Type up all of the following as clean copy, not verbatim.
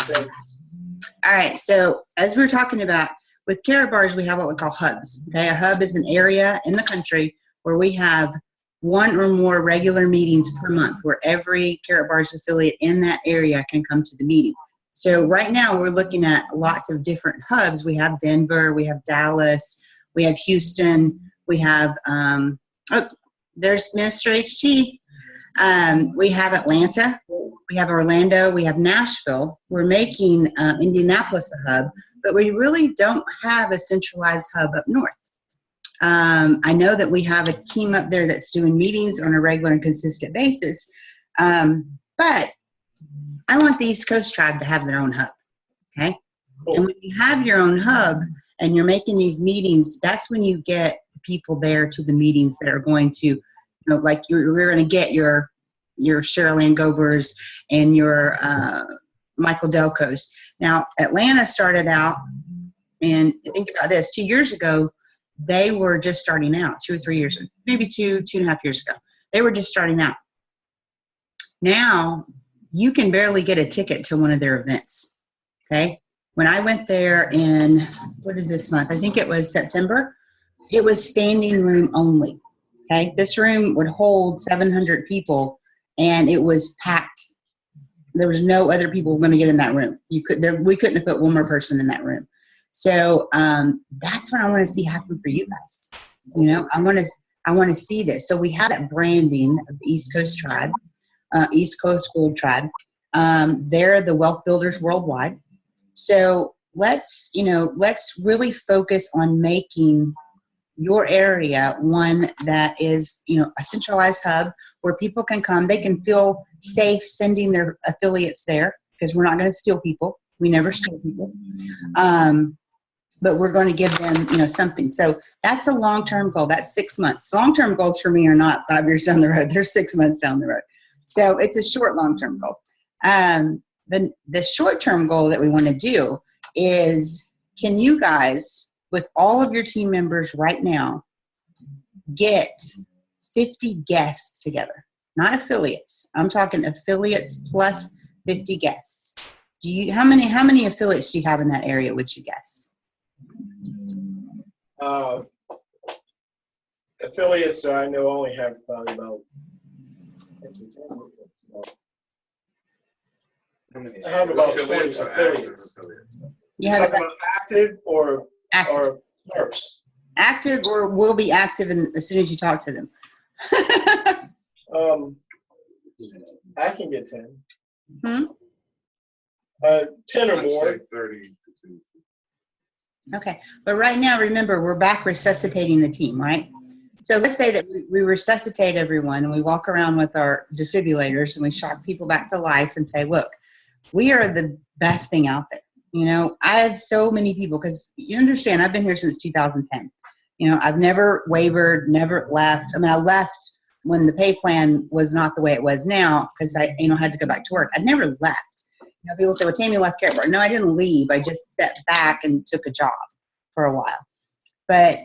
Thanks. All right, so as we're talking about, with Karatbars, we have what we call hubs. Okay, a hub is an area in the country where we have one or more regular meetings per month where every Karatbars affiliate in that area can come to the meeting. So right now we're looking at lots of different hubs. We have Denver, we have Dallas, we have Houston, we have, oh, there's Mr. HT. We have Atlanta, we have Orlando, we have Nashville. We're making Indianapolis a hub, but we really don't have a centralized hub up north. I know that we have a team up there that's doing meetings on a regular and consistent basis, but I want the East Coast tribe to have their own hub, okay? And when you have your own hub and you're making these meetings, that's when you get people there to the meetings that are going to, you know, like you're going to get your Cheryl Ann Gobers and your Michael Delcos. Now, Atlanta started out, and think about this, 2 years ago, they were just starting out, 2 or 3 years, maybe two and a half years ago. They were just starting out. Now, you can barely get a ticket to one of their events, okay? When I went there in, what is this month? I think it was September. It was standing room only, okay? This room would hold 700 people, and it was packed. There was no other people going to get in that room. We couldn't have put one more person in that room. So that's what I want to see happen for you guys. You know, I want to see this. So we have that branding of the East Coast Tribe, East Coast Gold Tribe. They're the wealth builders worldwide. So let's really focus on making your area one that is, you know, a centralized hub where people can come. They can feel safe sending their affiliates there because we're not going to steal people. We never steal people. But we're going to give them, you know, something. So that's a long-term goal. That's 6 months. Long-term goals for me are not 5 years down the road. They're 6 months down the road. So it's a short long-term goal. The short-term goal that we want to do is, can you guys, with all of your team members right now, get 50 guests together? Not affiliates. I'm talking affiliates plus 50 guests. How many affiliates do you have in that area, would you guess? Affiliates, I know, only have probably about. I have about 20 affiliates. You have about active or SMERPs? Active or will be active as soon as you talk to them. I can get 10. 10 or more. Say 30 to 2. Okay, but right now, remember, we're back resuscitating the team, right? So let's say that we resuscitate everyone and we walk around with our defibrillators and we shock people back to life and say, look, we are the best thing out there. You know, I have so many people, because you understand, I've been here since 2010. You know, I've never wavered, never left. I mean, I left when the pay plan was not the way it was now because I, you know, had to go back to work. I never left. You know, people say, well, Tammy left Karatbars. No, I didn't leave. I just stepped back and took a job for a while. But,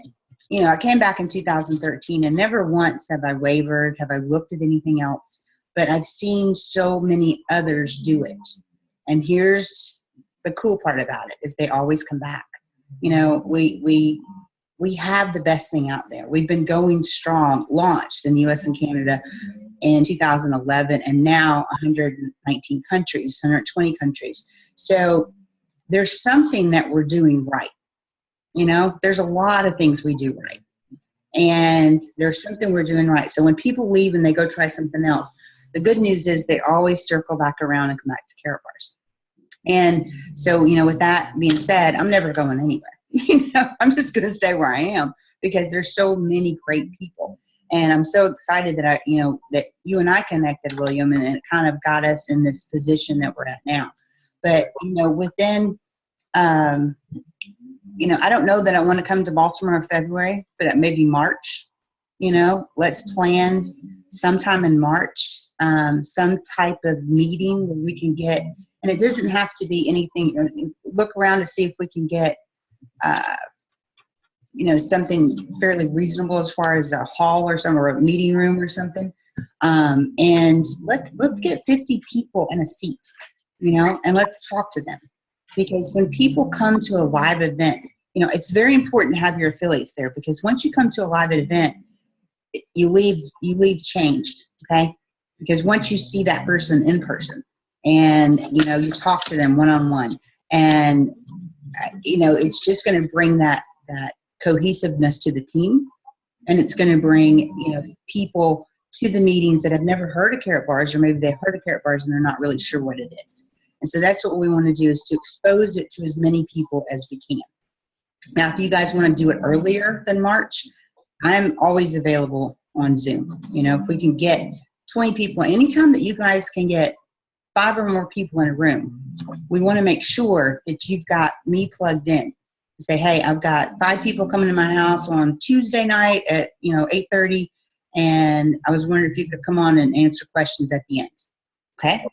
you know, I came back in 2013 and never once have I wavered, have I looked at anything else. But I've seen so many others do it. And here's the cool part about it is they always come back. You know, we have the best thing out there. We've been going strong, launched in the U.S. and Canada in 2011, and now 119 countries, 120 countries. So there's something that we're doing right. You know, there's a lot of things we do right. And there's something we're doing right. So when people leave and they go try something else, the good news is they always circle back around and come back to Karatbars. And so, you know, with that being said, I'm never going anywhere. You know, I'm just going to stay where I am because there's so many great people. And I'm so excited that that you and I connected, William, and it kind of got us in this position that we're at now. But, you know, within, you know, I don't know that I want to come to Baltimore in February, but maybe March. You know, let's plan sometime in March, some type of meeting where we can get, and it doesn't have to be anything. Look around to see if we can get, you know, something fairly reasonable as far as a hall or a meeting room or something. And let's get 50 people in a seat. and let's talk to them. Because when people come to a live event, it's very important to have your affiliates there, because once you come to a live event, you leave changed, okay? Because once you see that person in person and, you talk to them one-on-one, and, it's just going to bring that cohesiveness to the team, and it's going to bring, people to the meetings that have never heard of Karatbars, or maybe they've heard of Karatbars and they're not really sure what it is. And so that's what we want to do, is to expose it to as many people as we can. Now, if you guys want to do it earlier than March, I'm always available on Zoom. If we can get 20 people, anytime that you guys can get 5 or more people in a room, we want to make sure that you've got me plugged in. Say, hey, I've got 5 people coming to my house on Tuesday night at 8:30, and I was wondering if you could come on and answer questions at the end. Okay.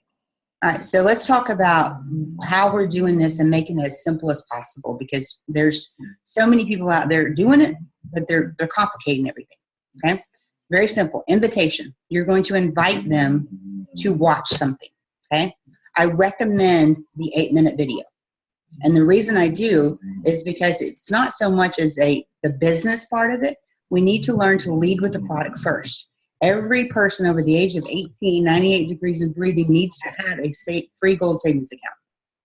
All right, so let's talk about how we're doing this and making it as simple as possible, because there's so many people out there doing it, but they're complicating everything, okay? Very simple. Invitation. You're going to invite them to watch something, okay? I recommend the 8-minute video. And the reason I do is because it's not so much as the business part of it. We need to learn to lead with the product first. Every person over the age of 18, 98 degrees of breathing needs to have a free gold savings account.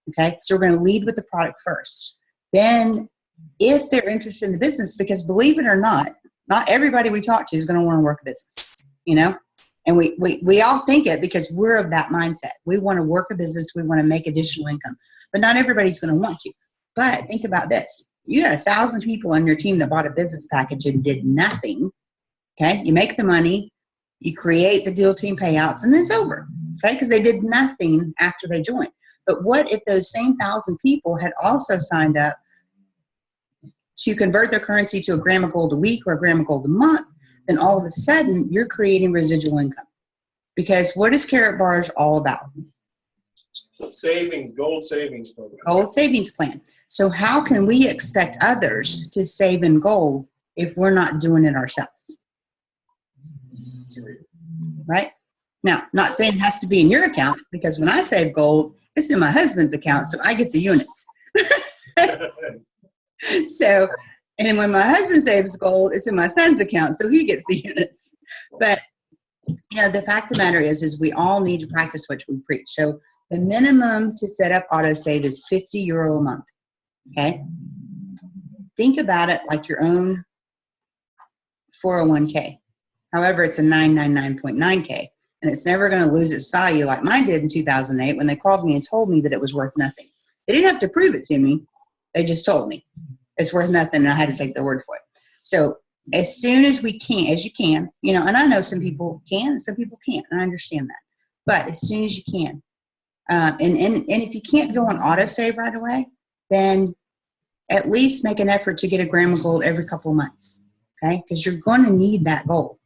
Okay, so we're going to lead with the product first. Then, if they're interested in the business, because believe it or not everybody we talk to is going to want to work a business, and we all think it because we're of that mindset. We want to work a business, we want to make additional income, but not everybody's going to want to. But think about this: you got 1,000 people on your team that bought a business package and did nothing. Okay, you make the money. You create the deal team payouts, and then it's over, okay? Because they did nothing after they joined. But what if those same 1,000 people had also signed up to convert their currency to a gram of gold a week or a gram of gold a month? Then all of a sudden, you're creating residual income. Because what is Karatbars all about? Savings, gold savings program. Gold savings plan. So how can we expect others to save in gold if we're not doing it ourselves? Right? Now, not saying it has to be in your account, because when I save gold, it's in my husband's account, so I get the units. So, and when my husband saves gold, it's in my son's account, so he gets the units. But, the fact of the matter is we all need to practice what we preach. So the minimum to set up autosave is €50 a month, okay? Think about it like your own 401k. However, it's a 999.9K, and it's never going to lose its value like mine did in 2008 when they called me and told me that it was worth nothing. They didn't have to prove it to me. They just told me it's worth nothing, and I had to take their word for it. So as soon as we can, as you can, and I know some people can and some people can't, and I understand that. But as soon as you can, and if you can't go on autosave right away, then at least make an effort to get a gram of gold every couple of months, okay? Because you're going to need that gold.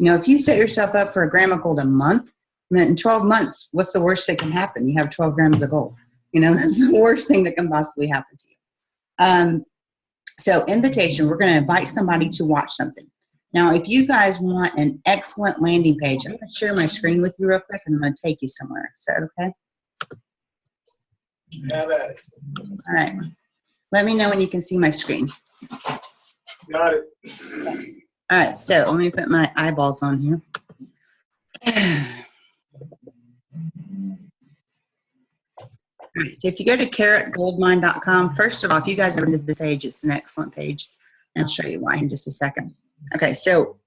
If you set yourself up for a gram of gold a month, in 12 months, what's the worst that can happen? You have 12 grams of gold. That's the worst thing that can possibly happen to you. So invitation, we're going to invite somebody to watch something. Now, if you guys want an excellent landing page, I'm going to share my screen with you real quick, and I'm going to take you somewhere. Is that okay? Have at it. All right. Let me know when you can see my screen. Got it. All right, so let me put my eyeballs on here. All right, so if you go to karatgoldmine.com, first of all, if you guys ever did this page, it's an excellent page. And I'll show you why in just a second. Okay, so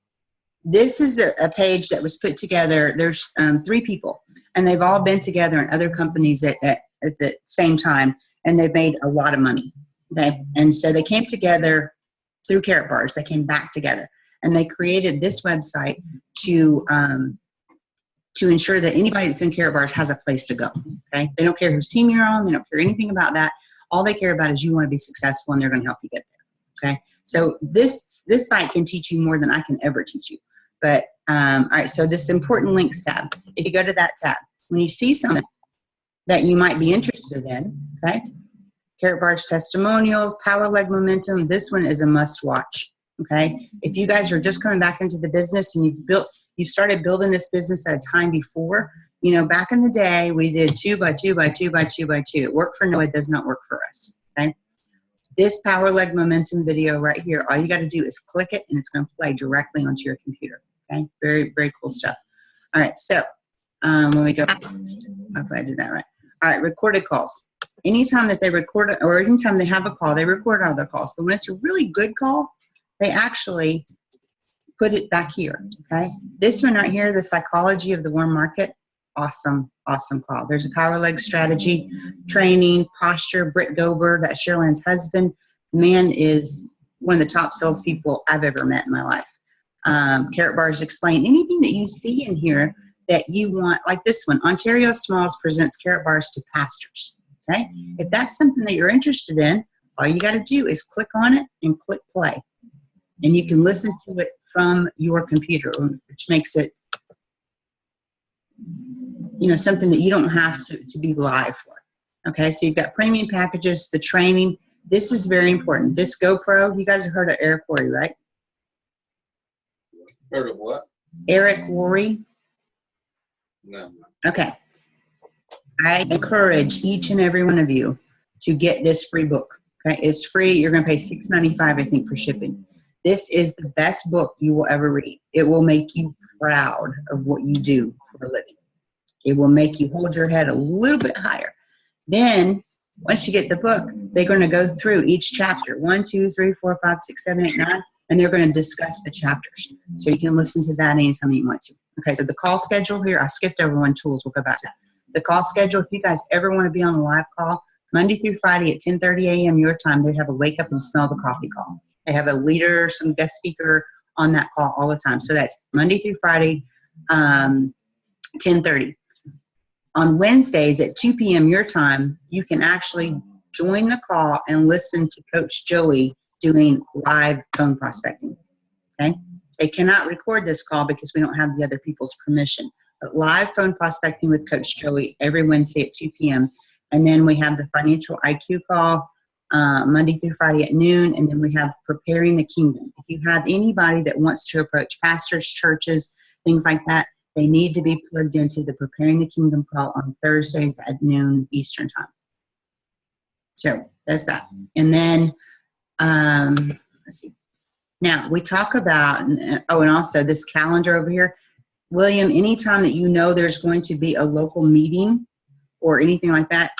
this is a page that was put together. There's 3 people, and they've all been together in other companies at the same time, and they've made a lot of money. Okay, and so they came together through Karatbars. They came back together. And they created this website to ensure that anybody that's in Karatbars has a place to go. Okay, they don't care whose team you're on. They don't care anything about that. All they care about is you want to be successful, and they're going to help you get there. Okay, so this site can teach you more than I can ever teach you. But all right, so this important links tab. If you go to that tab, when you see something that you might be interested in, okay, Karatbars testimonials, power leg momentum. This one is a must watch. Okay, if you guys are just coming back into the business and you've started building this business at a time before, You know, back in the day, we did 2 by 2 by 2 by 2 by 2. It worked for Noah, it does not work for us, okay? This Power Leg Momentum video right here, all you got to do is click it, and it's going to play directly onto your computer, okay? Very, very cool stuff. All right, so when we go, hopefully I did that right. All right, recorded calls. Anytime that they record it, or anytime they have a call, they record all their calls. But when it's a really good call, they actually put it back here, okay? This one right here, the psychology of the warm market, awesome, awesome call. There's a Power Leg strategy, training, posture. Britt Gober, that's Sherilyn's husband. The man is one of the top salespeople I've ever met in my life. Carrot Bars explain anything that you see in here that you want, like this one, Ontario Smalls presents Carrot Bars to pastors, okay? If that's something that you're interested in, all you got to do is click on it and click play. And you can listen to it from your computer, which makes it, you know, something that you don't have to be live for. Okay, so you've got premium packages, the training. This is very important. This GoPro, you guys have heard of Eric Worre, right? Heard of what? Eric Worre. No. Okay. I encourage each and every one of you to get this free book. Okay, it's free. You're going to pay $6.95, I think, for shipping. This is the best book you will ever read. It will make you proud of what you do for a living. It will make you hold your head a little bit higher. Then, once you get the book, they're going to go through each chapter, 1, 2, 3, 4, 5, 6, 7, 8, 9, and they're going to discuss the chapters. So you can listen to that anytime you want to. Okay, so the call schedule here, I skipped over one, tools. We'll go back to that. The call schedule, if you guys ever want to be on a live call, Monday through Friday at 10:30 a.m. your time, they have a wake up and smell the coffee call. They have a leader, some guest speaker on that call all the time. So that's Monday through Friday, 10:30. On Wednesdays at 2 p.m. your time, you can actually join the call and listen to Coach Joey doing live phone prospecting. Okay? They cannot record this call because we don't have the other people's permission. But live phone prospecting with Coach Joey every Wednesday at 2 p.m. And then we have the Financial IQ call Monday through Friday at noon. And then we have Preparing the Kingdom. If you have anybody that wants to approach pastors, churches, things like that, they need to be plugged into the Preparing the Kingdom call on Thursdays at noon Eastern time. So there's that. And then, let's see. Now, we talk about, oh, and also this calendar over here. William, anytime that you know there's going to be a local meeting or anything like that,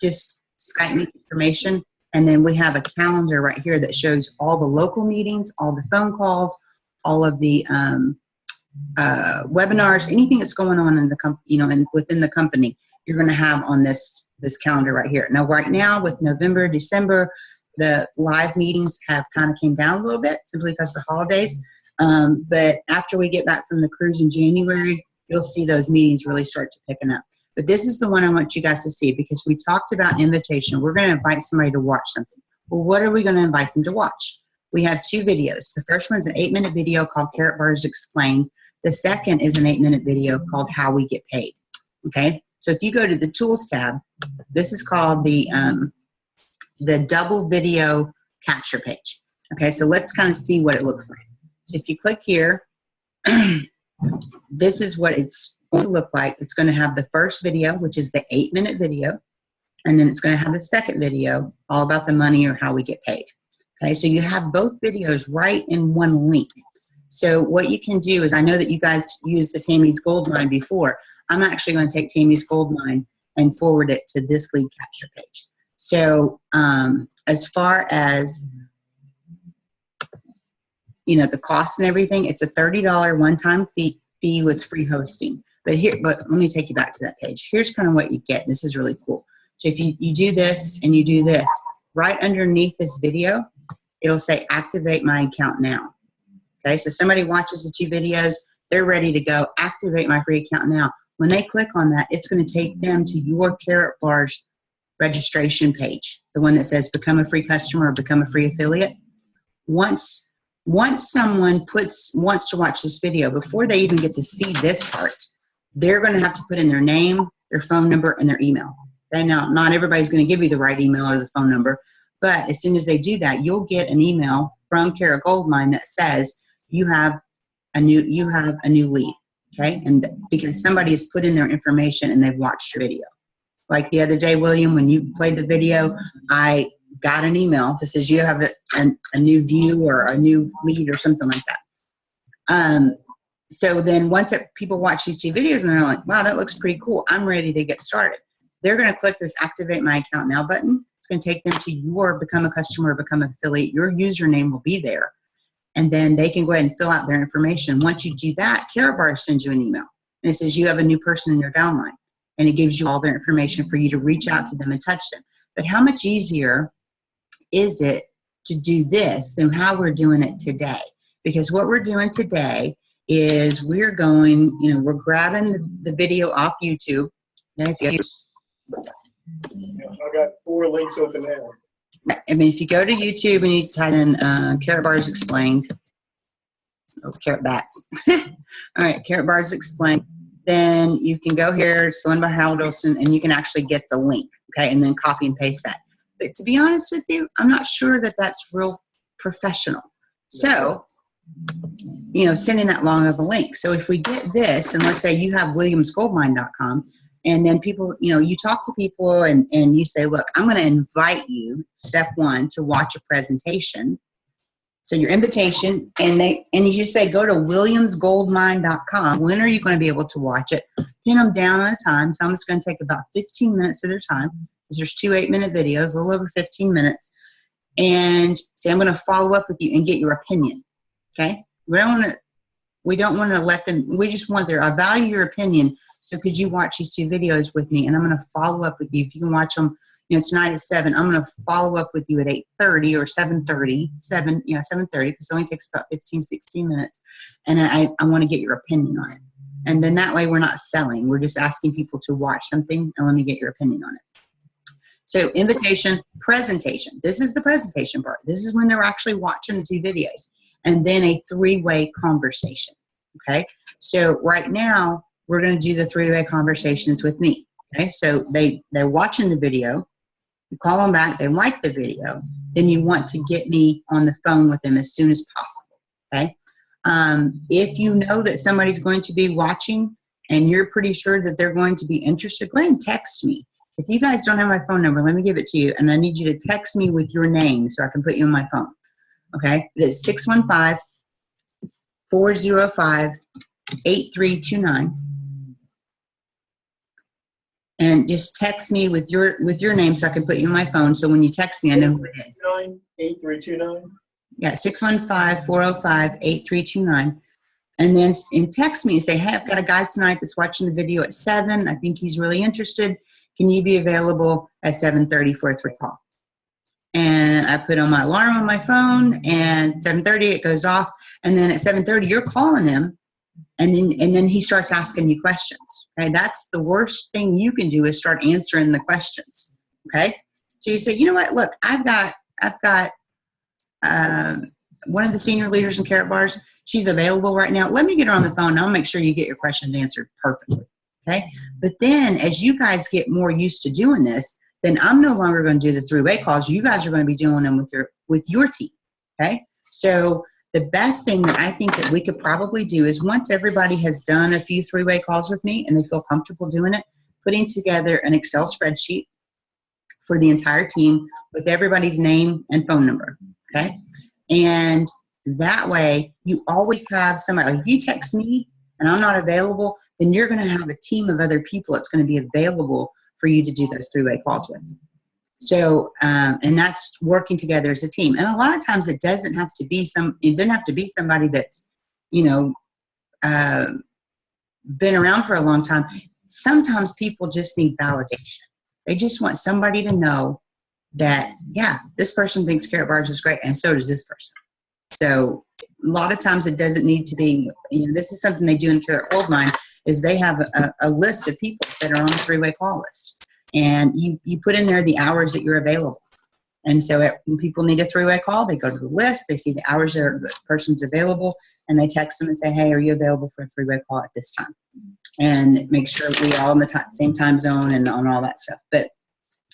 just Skype me information. And then we have a calendar right here that shows all the local meetings, all the phone calls, all of the webinars, anything that's going on in the company, and within the company, you're going to have on this calendar right here. Now, right now with November, December, the live meetings have kind of came down a little bit simply because of the holidays. But after we get back from the cruise in January, you'll see those meetings really start to picking up. But this is the one I want you guys to see because we talked about invitation. We're going to invite somebody to watch something. Well, what are we going to invite them to watch? We have 2 videos. The first one's an 8-minute video called Carrot Bars Explained. The second is an 8-minute video called How We Get Paid. Okay? So if you go to the Tools tab, this is called the double video capture page. Okay, so let's kind of see what it looks like. So if you click here, this is what it's going to look like. It's going to have the first video, which is the 8-minute video, and then it's going to have the second video, all about the money or how we get paid. Okay, so you have both videos right in one link. So what you can do is, I know that you guys used the Tammy's Goldmine before. I'm actually going to take Tammy's Goldmine and forward it to this lead capture page. So as far as, the cost and everything, it's a $30 one-time fee with free hosting. But let me take you back to that page. Here's kind of what you get. This is really cool. So if you do this and you do this, right underneath this video, it'll say activate my account now. Okay, so somebody watches the 2 videos, they're ready to go, activate my free account now. When they click on that, it's going to take them to your Carrot Bars registration page, the one that says become a free customer or become a free affiliate. Once someone wants to watch this video, before they even get to see this part, they're going to have to put in their name, their phone number, and their email. Okay, now, not everybody's going to give you the right email or the phone number, but as soon as they do that, you'll get an email from Carrot Goldmine that says you have a new lead. okay? And because somebody has put in their information and they've watched your video. Like the other day, William, when you played the video, I got an email that says you have a new view or a new lead or something like that. So then once people watch these two videos and they're like, wow, that looks pretty cool, I'm ready to get started. They're going to click this Activate My Account Now button. It's going to take them to your Become a Customer or Become an Affiliate. Your username will be there. And then they can go ahead and fill out their information. Once you do that, Karatbar sends you an email. And it says you have a new person in your downline. And it gives you all their information for you to reach out to them and touch them. But how much easier is it to do this than how we're doing it today? Because what we're doing today is we're going, we're grabbing the video off YouTube. Okay, I got 4 links open now. I mean, if you go to YouTube and you type in Karatbars Explained, Carrot Bats. All right, Karatbars Explained. Then you can go here, it's run by Hal Wilson, and you can actually get the link, okay, and then copy and paste that. But to be honest with you, I'm not sure that that's real professional. So, sending that long of a link. So if we get this, and let's say you have williamsgoldmine.com, and then people, you talk to people and you say, look, I'm going to invite you, step 1, to watch a presentation. So your invitation, and you just say, go to williamsgoldmine.com. When are you going to be able to watch it? Pin them down on a time. So I'm just going to take about 15 minutes at a time, because there's 2 8-minute videos, a little over 15 minutes. And say, I'm going to follow up with you and get your opinion. Okay? We don't want to let them, we just want I value your opinion. So could you watch these 2 videos with me? And I'm going to follow up with you. If you can watch them, tonight at 7, I'm going to follow up with you at 8:30 or 7:30, 7:30, because it only takes about 15, 16 minutes. And I want to get your opinion on it. And then that way we're not selling. We're just asking people to watch something and let me get your opinion on it. So invitation, presentation. This is the presentation part. This is when they're actually watching the 2 videos. And then a 3-way conversation, okay? So right now, we're going to do the 3-way conversations with me, okay? So they're watching the video. You call them back. They like the video. Then you want to get me on the phone with them as soon as possible, okay? If you know that somebody's going to be watching and you're pretty sure that they're going to be interested, go ahead and text me. If you guys don't have my phone number, let me give it to you, and I need you to text me with your name so I can put you on my phone. Okay, it is 615-405-8329, and just text me with your name so I can put you on my phone. So when you text me, I know who it is. 8329. Yeah, 615-405-8329, and then text me and say, hey, I've got a guy tonight that's watching the video at 7. I think he's really interested. Can you be available at 7:30 for a 3 call? And I put on my alarm on my phone, and 7:30 it goes off, and then at 7:30 you're calling him, and then he starts asking you questions. Okay, that's the worst thing you can do is start answering the questions. Okay, so you say, you know what? Look, I've got one of the senior leaders in Karatbars. She's available right now. Let me get her on the phone. And I'll make sure you get your questions answered perfectly. Okay, but then as you guys get more used to doing this, then I'm no longer going to do the 3-way calls. You guys are going to be doing them with your team. Okay, so the best thing that I think that we could probably do is once everybody has done a few 3-way calls with me and they feel comfortable doing it, putting together an Excel spreadsheet for the entire team with everybody's name and phone number. Okay, and that way you always have somebody. Like if you text me and I'm not available, then you're going to have a team of other people that's going to be available for you to do those 3-way calls with. So, and that's working together as a team. And a lot of times it doesn't have to be somebody that's, been around for a long time. Sometimes people just need validation. They just want somebody to know that, yeah, this person thinks Karatbars is great, and so does this person. So a lot of times it doesn't need to be, this is something they do in Karat Goldmine, is they have a list of people that are on the 3-way call list. And you put in there the hours that you're available. And so when people need a 3-way call, they go to the list, they see the hours that the person's available, and they text them and say, hey, are you available for a 3-way call at this time? And make sure we're all in the same time zone and on all that stuff. But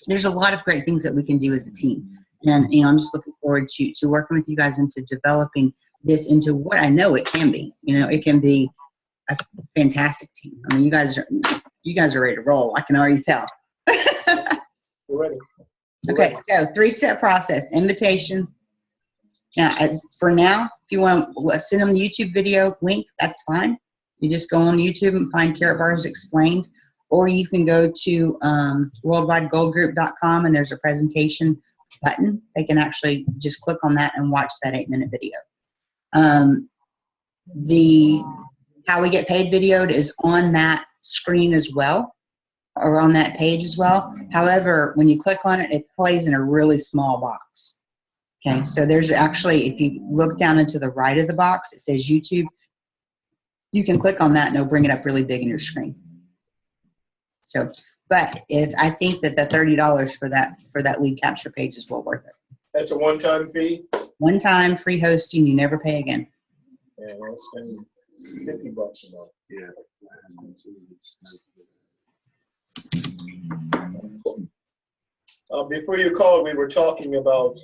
there's a lot of great things that we can do as a team. And I'm just looking forward to working with you guys into developing this into what I know it can be. It can be a fantastic team. I mean, you guys are ready to roll. I can already tell. We're ready. Okay, so 3-step process: invitation. Now, for now, if you want to send them the YouTube video link, that's fine. You just go on YouTube and find Carrot Bars Explained, or you can go to worldwidegoldgroup.com and there's a presentation button. They can actually just click on that and watch that 8-minute video. The how we get paid video is on that screen as well, or on that page as well. However, when you click on it, it plays in a really small box. Okay, so there's actually, if you look down into the right of the box, it says YouTube. You can click on that and it'll bring it up really big in your screen. So, but if I think that the $30 for that lead capture page is well worth it. That's a one-time fee? One time free hosting, you never pay again. Yeah, I'll spend $50 a month. Yeah. Before you called, we were talking about,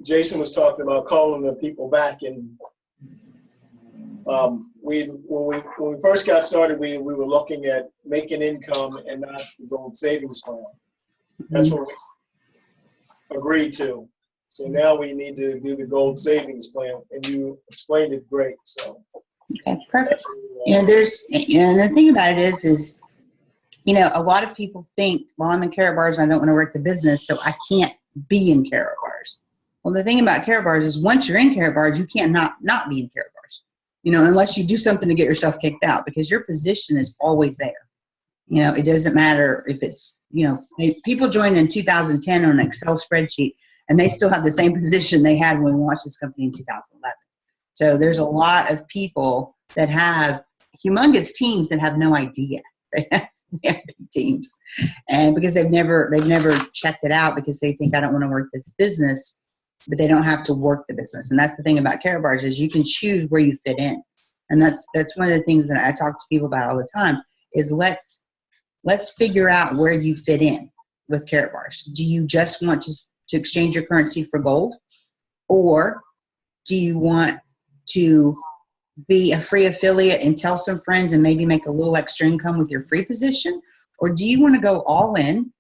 Jason was talking about calling the people back, and when we first got started, we were looking at making income and not the gold savings plan. That's what we agreed to. So now we need to do the gold savings plan, and you explained it great. So Okay, perfect. And the thing about it is, a lot of people think, well, I'm in Carrot Bars, I don't want to work the business, so I can't be in Carrot Bars. Well, the thing about Carrot Bars is once you're in Carrot Bars, you can't not be in Carrot Bars, unless you do something to get yourself kicked out, because your position is always there. It doesn't matter if it's, people joined in 2010 on an Excel spreadsheet, and they still have the same position they had when we launched this company in 2011. So there's a lot of people that have humongous teams that have no idea. They have big teams, and because they've never checked it out, because they think, I don't want to work this business, but they don't have to work the business. And that's the thing about Carrot Bars, is you can choose where you fit in. And that's one of the things that I talk to people about all the time is let's figure out where you fit in with Carrot Bars. Do you just want to exchange your currency for gold, or do you want to be a free affiliate and tell some friends and maybe make a little extra income with your free position? Or do you want to go all in?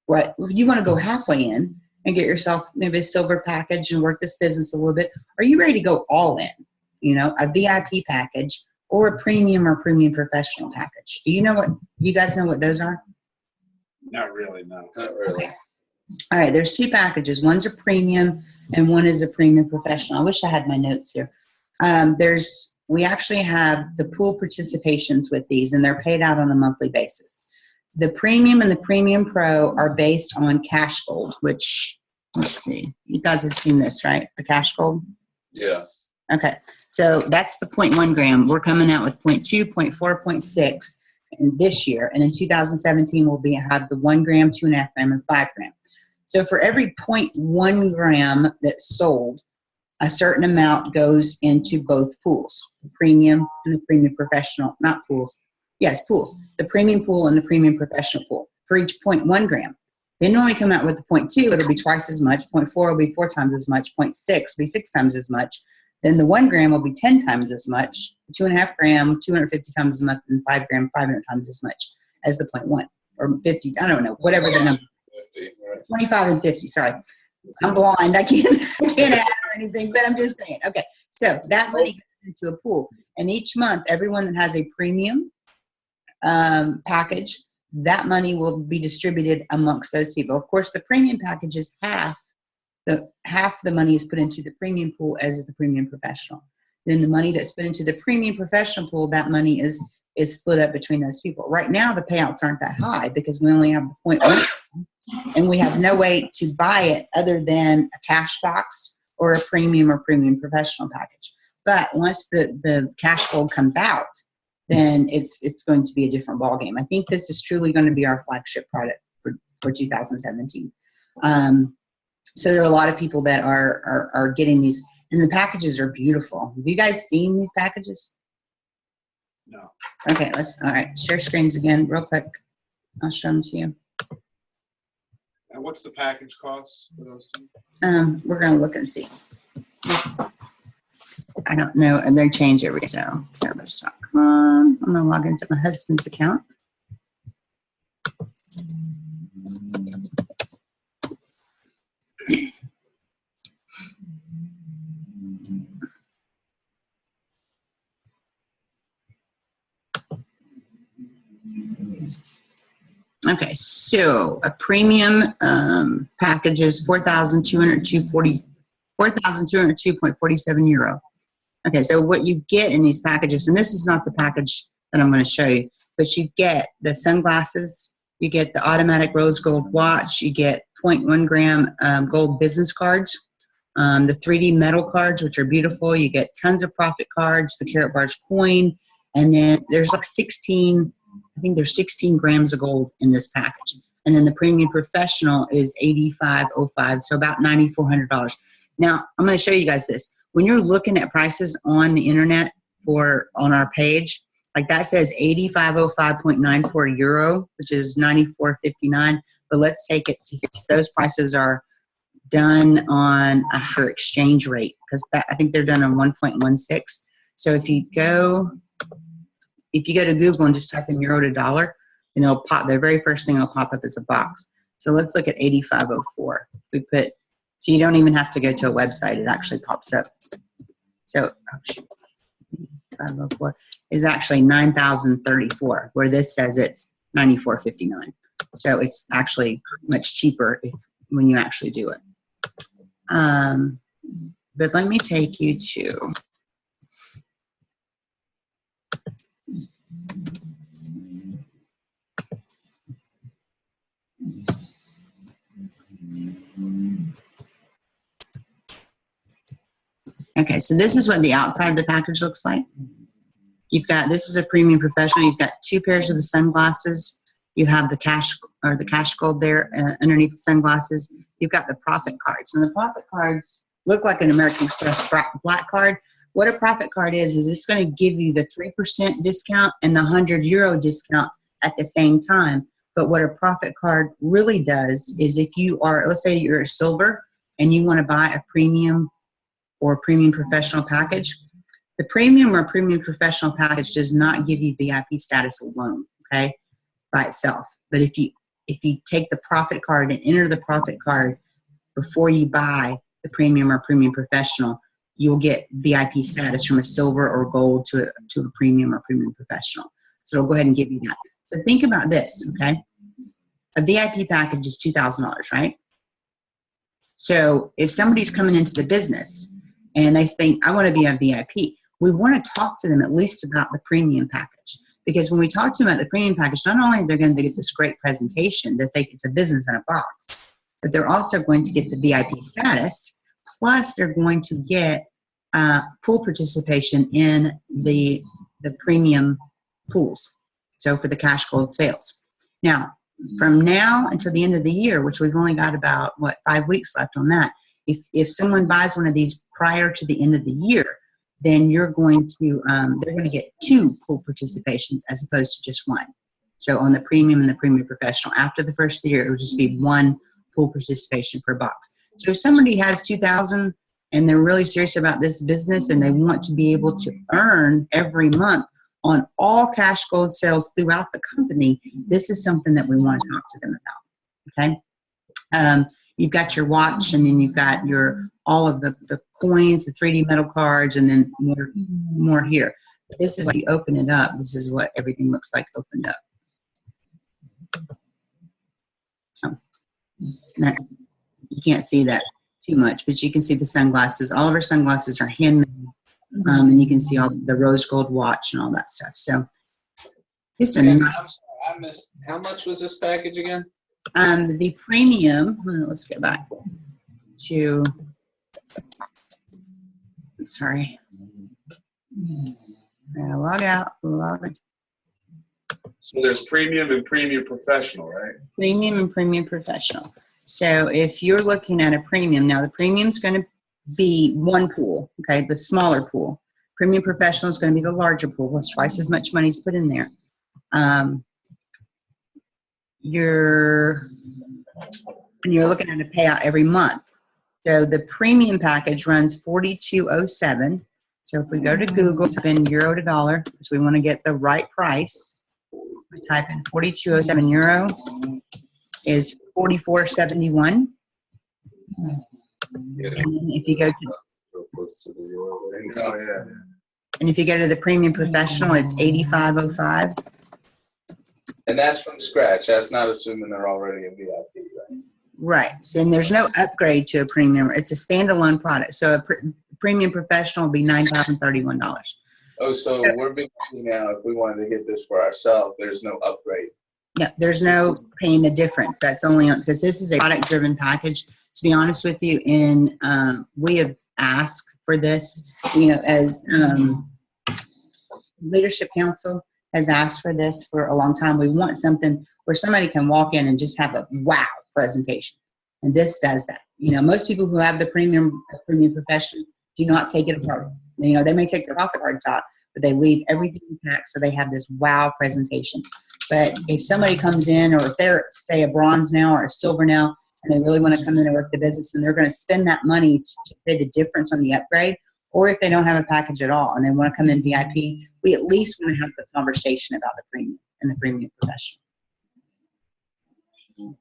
What you want to go halfway in and get yourself maybe a silver package and work this business a little bit? Are you ready to go all in? A VIP package or a premium or premium professional package. Do you guys know what those are? Not really, no. Not really. Okay. All right, there's 2 packages. One's a premium and one is a premium professional. I wish I had my notes here. We actually have the pool participations with these, and they're paid out on a monthly basis. The premium and the premium pro are based on cash gold, which, let's see, you guys have seen this, right? The cash gold? Yeah. Okay, so that's the 0.1 gram. We're coming out with 0.2, 0.4, 0.6 in this year, and in 2017 we'll have the 1 gram, 2.5 gram, and 5 gram. So for every 0.1 gram that's sold, a certain amount goes into both pools, the premium and the premium professional, not pools. Yes, pools. The premium pool and the premium professional pool for each 0.1 gram. Then when we come out with the 0.2, it'll be twice as much. 0.4 will be 4 times as much. 0.6 will be 6 times as much. Then the 1 gram will be 10 times as much. 2.5 gram, 250 times as much, and 5 gram, 500 times as much as the 0.1 or 50. I don't know, whatever the number. 50, right? 25 and 50. Sorry, I'm blind. I can't add or anything, but I'm just saying. Okay, so that money goes into a pool, and each month, everyone that has a premium package, that money will be distributed amongst those people. Of course, the premium package is half the money is put into the premium pool as the premium professional. Then the money that's put into the premium professional pool, that money is split up between those people. Right now, the payouts aren't that high because we only have the 0.1, and we have no way to buy it other than a cash box or a premium or premium professional package. But once the cash gold comes out, then it's going to be a different ballgame. I think this is truly going to be our flagship product for 2017. So there are a lot of people that are getting these, and the packages are beautiful. Have you guys seen these packages? No. Okay, all right, share screens again real quick. I'll show them to you. And what's the package cost for those two? We're going to look and see. I don't know, and they change every so. Carebars.com. I'm gonna log into my husband's account. Okay, so a premium package is 4,202.47 euro. Okay, so what you get in these packages, and this is not the package that I'm going to show you, but you get the sunglasses, you get the automatic rose gold watch, you get 0.1 gram gold business cards, the 3D metal cards, which are beautiful. You get tons of profit cards, the Karatbars coin, and then there's like 16. I think there's 16 grams of gold in this package. And then the premium professional is $85.05, so about $9,400. Now, I'm going to show you guys this. When you're looking at prices on the internet on our page, like that says 8505.94 euro, which is 94.59. But let's take it to here. Those prices are done on a higher exchange rate because I think they're done on 1.16. So if you go to Google and just type in euro to dollar, then it'll pop. The very first thing that'll pop up is a box. So let's look at 8504. So you don't even have to go to a website. It actually pops up. So 8504 is actually 9,034, where this says it's 94.59. So it's actually much cheaper when you actually do it. But let me take you to okay, so this is what the outside of the package looks like. This is a premium professional. You've got 2 pairs of the sunglasses. You have the cash gold there underneath the sunglasses. You've got the profit cards. And the profit cards look like an American Express black card. What a profit card is it's going to give you the 3% discount and the 100 euro discount at the same time. But what a profit card really does is if you are, let's say you're a silver and you want to buy a premium or premium professional package, the premium or premium professional package does not give you VIP status alone, okay, by itself. But if you take the profit card and enter the profit card before you buy the premium or premium professional, you'll get VIP status from a silver or gold to a premium or premium professional. So it'll go ahead and give you that. So think about this, okay? A VIP package is $2,000, right? So if somebody's coming into the business and they think, I want to be a VIP, we want to talk to them at least about the premium package. Because when we talk to them about the premium package, not only are they going to get this great presentation that it's a business in a box, but they're also going to get the VIP status, plus they're going to get pool participation in the premium pools. So for the cash gold sales. Now, from now until the end of the year, which we've only got about, 5 weeks left on that, if someone buys one of these prior to the end of the year, then they're going to get 2 pool participations as opposed to just 1. So on the premium and the premium professional, after the first year, it would just be 1 pool participation per box. So if somebody has 2,000 and they're really serious about this business and they want to be able to earn every month on all cash gold sales throughout the company, this is something that we want to talk to them about, okay? You've got your watch, and then you've got all of the coins, the 3D metal cards, and then more here. This is when you open it up. This is what everything looks like opened up. So you can't see that too much, but you can see the sunglasses. All of our sunglasses are handmade, and you can see all the rose gold watch and all that stuff. So this I'm sorry, I missed. How much was this package again? the premium. Let's go back to. Sorry. Log out. Log in. So there's premium and premium professional, right? Premium and premium professional. So if you're looking at a premium, now the premium's going to be 1 pool, okay, the smaller pool. Premium professional is going to be the larger pool. It's twice as much money is put in there. You're looking at a payout every month. So the premium package runs $42.07. So if we go to Google, type in euro to dollar, because we want to get the right price. We type in 4207 euro is 44.71. And then if you go to Oh, yeah. and if you go to the premium professional, it's 8505. And that's from scratch. That's not assuming they're already a VIP, right? Right. So, and there's no upgrade to a premium. It's a standalone product. So a premium professional will be $9,031. Oh, so we're being now, if we wanted to get this for ourselves, there's no upgrade. Yeah, there's no paying the difference. That's only on, because this is a product-driven package. To be honest with you, we have asked for this, as Leadership Council has asked for this for a long time. We want something where somebody can walk in and just have a wow presentation. And this does that. Most people who have the premium profession do not take it apart. They may take their profit cards out, but they leave everything intact so they have this wow presentation. But if somebody comes in, or if they're, say, a bronze now or a silver now, and they really want to come in and work the business, and they're going to spend that money to pay the difference on the upgrade, or if they don't have a package at all and they want to come in VIP, we at least want to have the conversation about the premium and the premium professional. You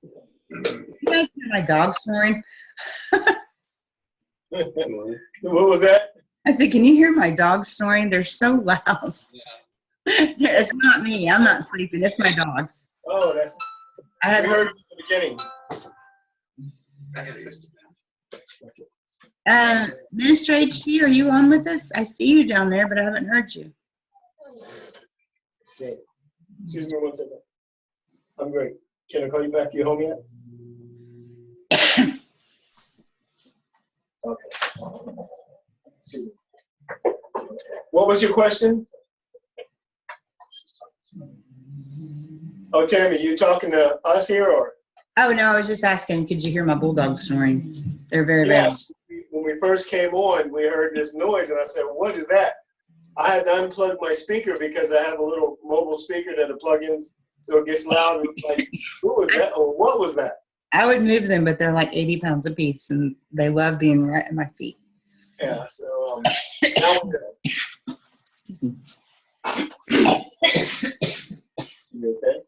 guys hear my dog snoring? What was that? I said, can you hear my dog snoring? They're so loud. It's not me. I'm not sleeping. It's my dogs. Oh, I have we heard it at the beginning. Minister HT, are you on with us? I see you down there, but I haven't heard you. Okay. Excuse me 1 second. I'm great. Can I call you back? You home yet? Okay. Excuse me. What was your question? Oh, Tammy, you talking to us here, or? Oh, no, I was just asking, could you hear my bulldog snoring? They're very, very loud. Yes. When we first came on, we heard this noise, and I said, what is that? I had to unplug my speaker because I have a little mobile speaker that it plugs in so it gets loud. And like, what was that? Or what was that? I would move them, but they're like 80 pounds apiece, and they love being right at my feet. Yeah, so now we're good. Excuse me. You okay?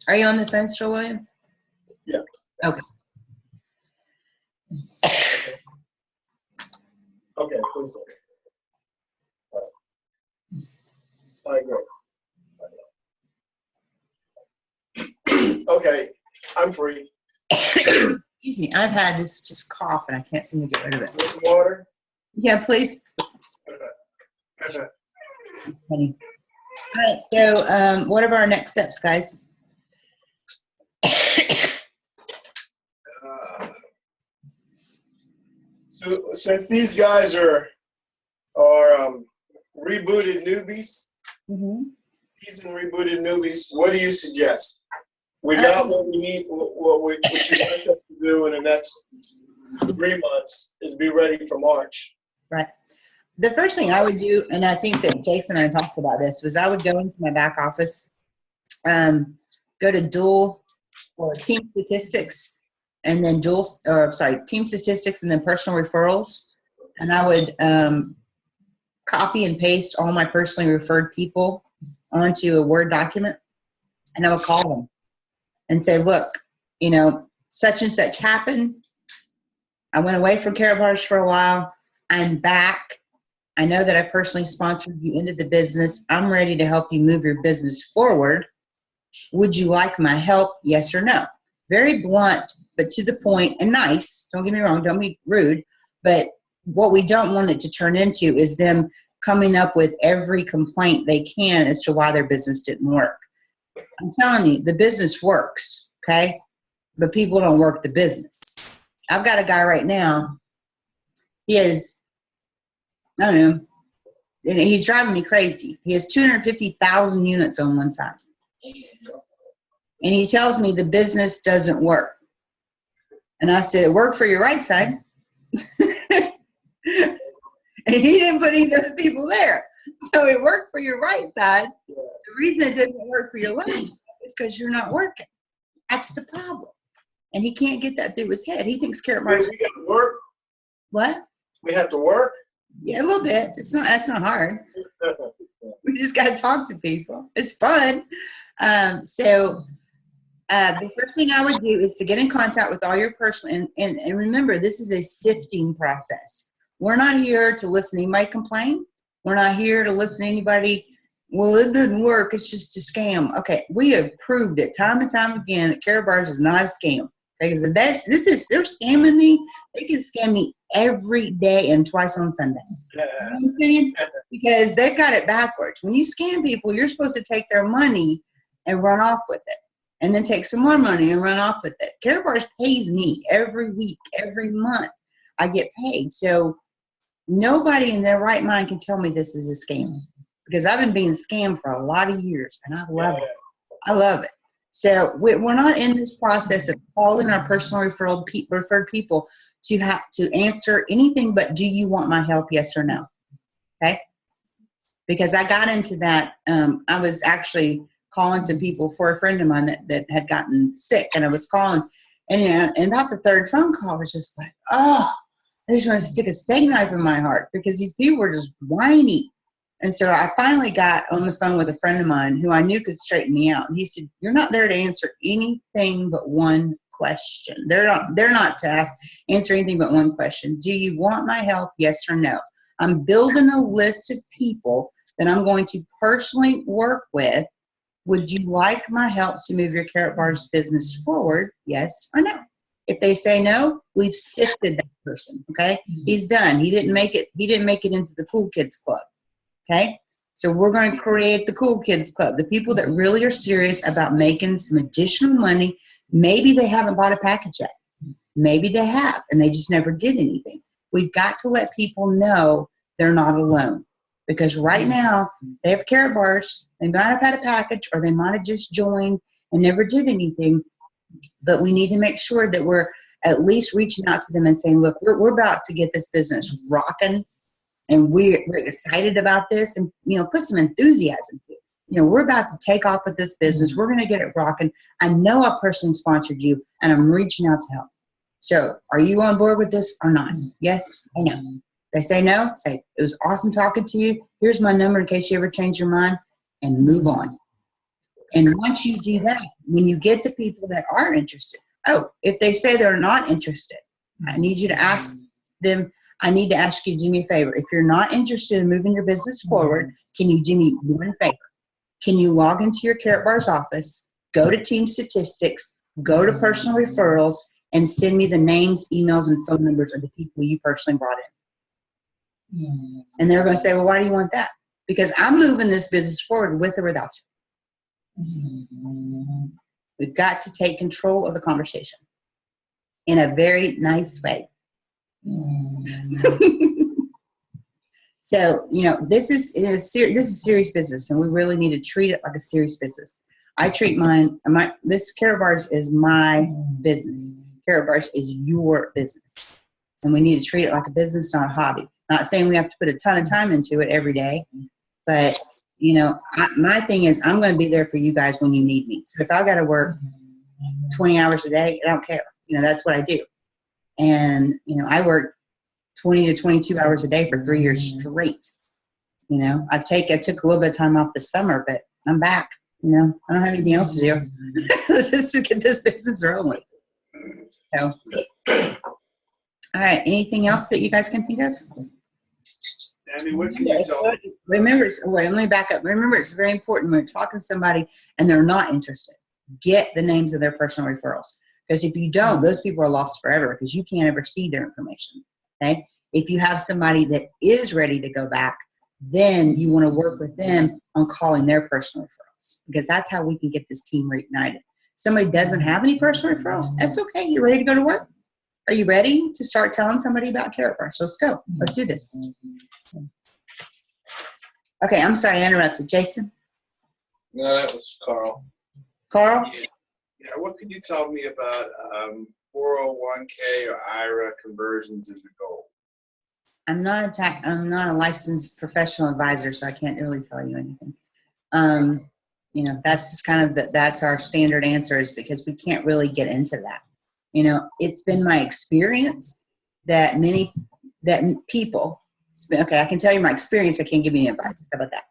Are you on the phone still, William? Yeah. Okay. Okay, please do. All right, great. Okay, I'm free. Excuse me. I've had this just cough, and I can't seem to get rid of it. Want some water? Yeah, please. Okay. It's funny. All right, so what are our next steps, guys? So since these guys are rebooted newbies, seasoned rebooted newbies, what do you suggest? We got what we need, what you want us to do in the next 3 months is be ready for March. Right. The first thing I would do, and I think that Jason and I talked about this, was I would go into my back office, go to dual or team statistics, and then team statistics and then personal referrals. And I would copy and paste all my personally referred people onto a Word document, and I would call them and say, look, such and such happened. I went away from Karatbars for a while. I'm back. I know that I personally sponsored you into the business. I'm ready to help you move your business forward. Would you like my help? Yes or no? Very blunt, but to the point and nice. Don't get me wrong. Don't be rude. But what we don't want it to turn into is them coming up with every complaint they can as to why their business didn't work. I'm telling you, the business works, okay? But people don't work the business. I've got a guy right now. He is, I don't know, and he's driving me crazy. He has 250,000 units on one side. And he tells me the business doesn't work. And I said, it worked for your right side. And he didn't put any of those people there. So it worked for your right side. The reason it doesn't work for your left side It's because you're not working. That's the problem. And he can't get that through his head. He thinks Carrot Bars. We got to work. What? We have to work. Yeah, a little bit. That's not hard. We just got to talk to people. It's fun. The first thing I would do is to get in contact with all your personal, and remember, this is a sifting process. We're not here to listen to anybody complain. We're not here to listen to anybody, well, it didn't work, it's just a scam. Okay, we have proved it time and time again that Carrot Bars is not a scam. Because they're scamming me. They can scam me every day and twice on Sunday. You know what I'm saying? Because they've got it backwards. When you scam people, you're supposed to take their money and run off with it. And then take some more money and run off with it. Carrot Bars pays me every week, every month. I get paid. So nobody in their right mind can tell me this is a scam. Because I've been being scammed for a lot of years, and I love it. I love it. So we're not in this process of calling our personal referred people to have to answer anything but, do you want my help, yes or no? Okay? Because I got into that. I was actually calling some people for a friend of mine that had gotten sick, and I was calling, and about the third phone call, I was just like, oh, I just want to stick a steak knife in my heart because these people were just whiny. And so I finally got on the phone with a friend of mine who I knew could straighten me out. And he said, you're not there to answer anything but one question. They're not to answer anything but one question. Do you want my help, yes or no? I'm building a list of people that I'm going to personally work with. Would you like my help to move your Carrot Bars business forward, yes or no? If they say no, we've sifted that person, okay? He's done. He didn't make it into the Cool Kids Club. Okay, so we're going to create the Cool Kids Club, the people that really are serious about making some additional money. Maybe they haven't bought a package yet. Maybe they have, and they just never did anything. We've got to let people know they're not alone. Because right now, they have Carrot Bars. They might have had a package, or they might have just joined and never did anything. But we need to make sure that we're at least reaching out to them and saying, look, we're about to get this business rocking. And we're excited about this, and put some enthusiasm to it. We're about to take off with this business. We're going to get it rocking. I know I personally sponsored you, and I'm reaching out to help. So, are you on board with this or not? Yes or no? They say no. Say it was awesome talking to you. Here's my number in case you ever change your mind, and move on. And once you do that, when you get the people that are interested, if they say they're not interested, I need you to ask them. I need to ask you to do me a favor. If you're not interested in moving your business forward, can you do me one favor? Can you log into your Carrot Bars office, go to Team Statistics, go to Personal Referrals, and send me the names, emails, and phone numbers of the people you personally brought in? And they're going to say, well, why do you want that? Because I'm moving this business forward with or without you. We've got to take control of the conversation in a very nice way. So, this is serious business, and we really need to treat it like a serious business. I treat this Carrot Bars is my business. Carrot Bars is your business, and we need to treat it like a business, not a hobby. Not saying we have to put a ton of time into it every day, but my thing is I'm going to be there for you guys when you need me. So if I got to work 20 hours a day, I don't care. That's what I do. And, I worked 20 to 22 hours a day for 3 years straight. I took a little bit of time off this summer, but I'm back. I don't have anything else to do. Let's just get this business rolling. So, all right. Anything else that you guys can think of? Andy, what can you tell me? Remember, let me back up. Remember, it's very important when you're talking to somebody and they're not interested. Get the names of their personal referrals. Because if you don't, those people are lost forever because you can't ever see their information. Okay? If you have somebody that is ready to go back, then you want to work with them on calling their personal referrals because that's how we can get this team reignited. Somebody doesn't have any personal referrals, that's okay. You're ready to go to work? Are you ready to start telling somebody about Carrot Bars? Let's go. Let's do this. Okay, I'm sorry I interrupted. Jason? No, that was Carl. Carl? Yeah, what can you tell me about 401k or IRA conversions into gold? I'm not a licensed professional advisor, so I can't really tell you anything. you know, that's just kind of that's our standard answer, is because we can't really get into that. You know, it's been my experience that people, okay, I can tell you my experience. I can't give you any advice. How about that?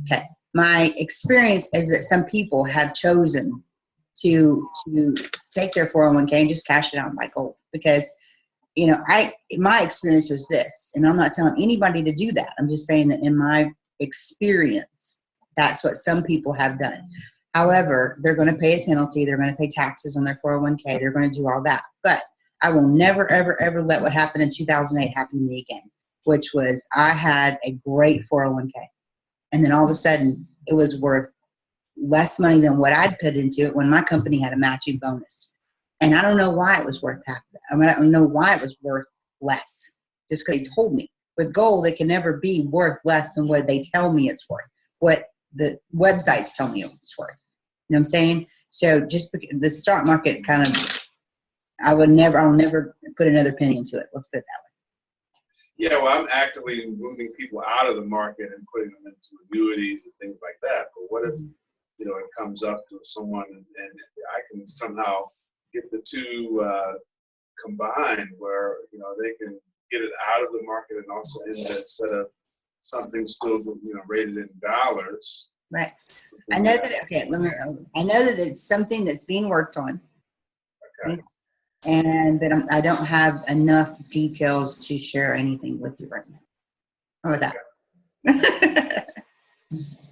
Okay. My experience is that some people have chosen to take their 401k and just cash it out and buy gold, because, you know, my experience was this, and I'm not telling anybody to do that. I'm just saying that in my experience, that's what some people have done. However, they're going to pay a penalty. They're going to pay taxes on their 401k. They're going to do all that. But I will never, ever, ever let what happened in 2008 happen to me again, which was I had a great 401k. And then all of a sudden, it was worth less money than what I'd put into it when my company had a matching bonus. And I don't know why it was worth half that. I mean, I don't know why it was worth less. Just because they told me. With gold, it can never be worth less than what they tell me it's worth. What the websites tell me it's worth. You know what I'm saying? So just the stock market kind of, I'll never put another penny into it. Let's put it that way. Yeah, well, I'm actively moving people out of the market and putting them into annuities and things like that. But what if, you know, it comes up to someone and I can somehow get the two combined where, you know, they can get it out of the market and also instead of something still, you know, rated in dollars. Right. I know that. Okay. I know that it's something that's being worked on. Okay. But I don't have enough details to share anything with you right now. How about that?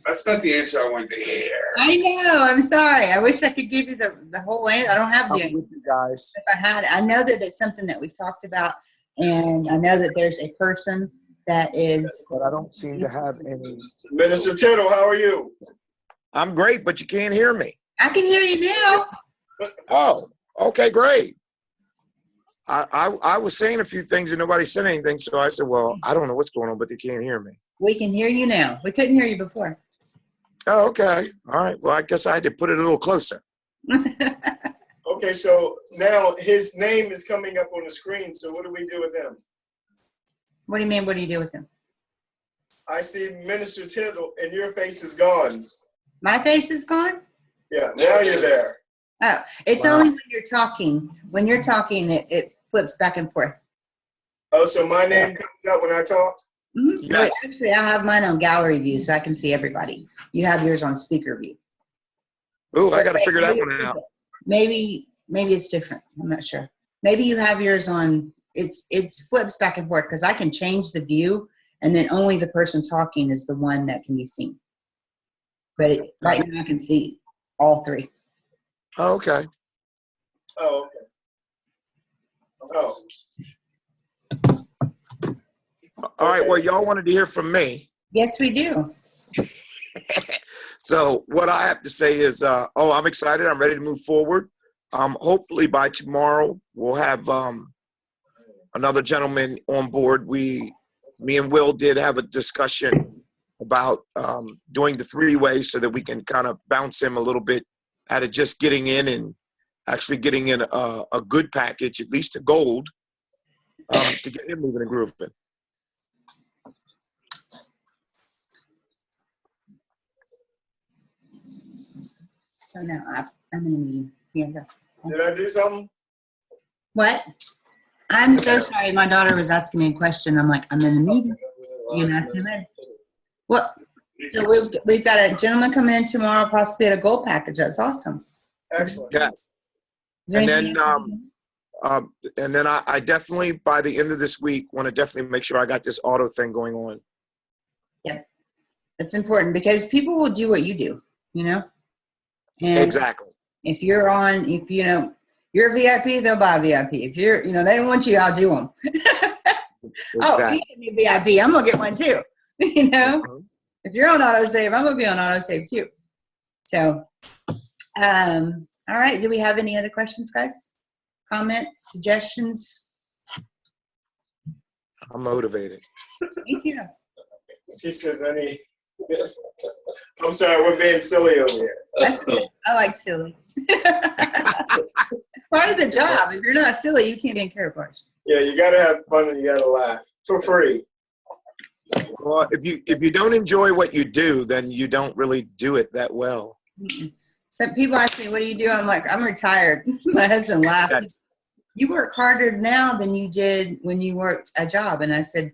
That's not the answer I wanted to hear. I know. I'm sorry. I wish I could give you the whole answer. I don't have the I'm with you guys. If I had, I know that it's something that we've talked about, and I know that there's a person that is. But I don't seem to have any. Minister Tittle, how are you? I'm great, but you can't hear me. I can hear you now. Oh, okay, great. I was saying a few things and nobody said anything, so I said, well, I don't know what's going on, but they can't hear me. We can hear you now. We couldn't hear you before. Oh, okay. All right. Well, I guess I had to put it a little closer. Okay, so now his name is coming up on the screen. So what do we do with him? What do you mean? What do you do with him? I see Minister Tittle, and your face is gone. My face is gone? Yeah, now you're there. Oh, it's Wow. only when you're talking. When you're talking, it flips back and forth. Oh, so my name comes up when I talk? Mm-hmm. Yes. Actually, I have mine on gallery view, so I can see everybody. You have yours on speaker view. Ooh, I got to figure that one out. Maybe it's different. I'm not sure. Maybe you have yours on. It's flips back and forth because I can change the view, and then only the person talking is the one that can be seen. But right now I can see all three. Oh, okay. Oh, okay. Oh, All right. Well, y'all wanted to hear from me. Yes, we do. So what I have to say is, I'm excited. I'm ready to move forward. Hopefully by tomorrow we'll have another gentleman on board. Me and Will did have a discussion about doing the three-way so that we can kind of bounce him a little bit out of just getting in and actually getting in a good package, at least a gold, to get him moving and grooving. So now I'm in a meeting. Yeah, go. did I do something? What? I'm so sorry. My daughter was asking me a question. I'm like, I'm in a meeting. You can ask him then. Well, so we've got a gentleman coming in tomorrow, possibly at a gold package. That's awesome. Excellent. Yes. Is there And anything then, and then I definitely, by the end of this week, want to definitely make sure I got this auto thing going on. It's important because people will do what you do, you know? And Exactly. if you're a VIP, they'll buy a VIP. If you're, they don't want you, I'll do them. Oh, Exactly. you give me a VIP, I'm going to get one too. You know? Mhm. If you're on autosave, I'm going to be on autosave too. So, all right. Do we have any other questions, guys? Comments, suggestions? I'm motivated. Me too. She says any. I'm sorry, we're being silly over here. That's good. I like silly. It's part of the job. If you're not silly, you can't be in Carapace. Yeah, you gotta have fun and you gotta laugh for free. Well, if you don't enjoy what you do, then you don't really do it that well. Some people ask me, what do you do? I'm like, I'm retired. My husband laughs. That's, You work harder now than you did when you worked a job. And I said,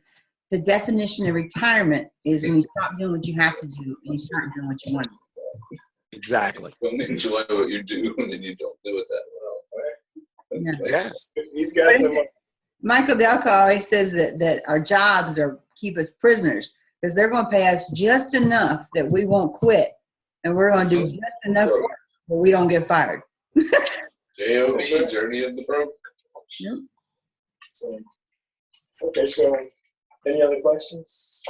the definition of retirement is when you stop doing what you have to do and you start doing what you want to do. exactly. Don't enjoy what you do, and then you don't do it that well. That's Yeah. like- Yes. He's got some. Michael Delco always says that our jobs are keep us prisoners because they're going to pay us just enough that we won't quit. And we're going to do just enough work but we don't get fired. J.O.B. Journey of the Broke. So, okay, so any other questions?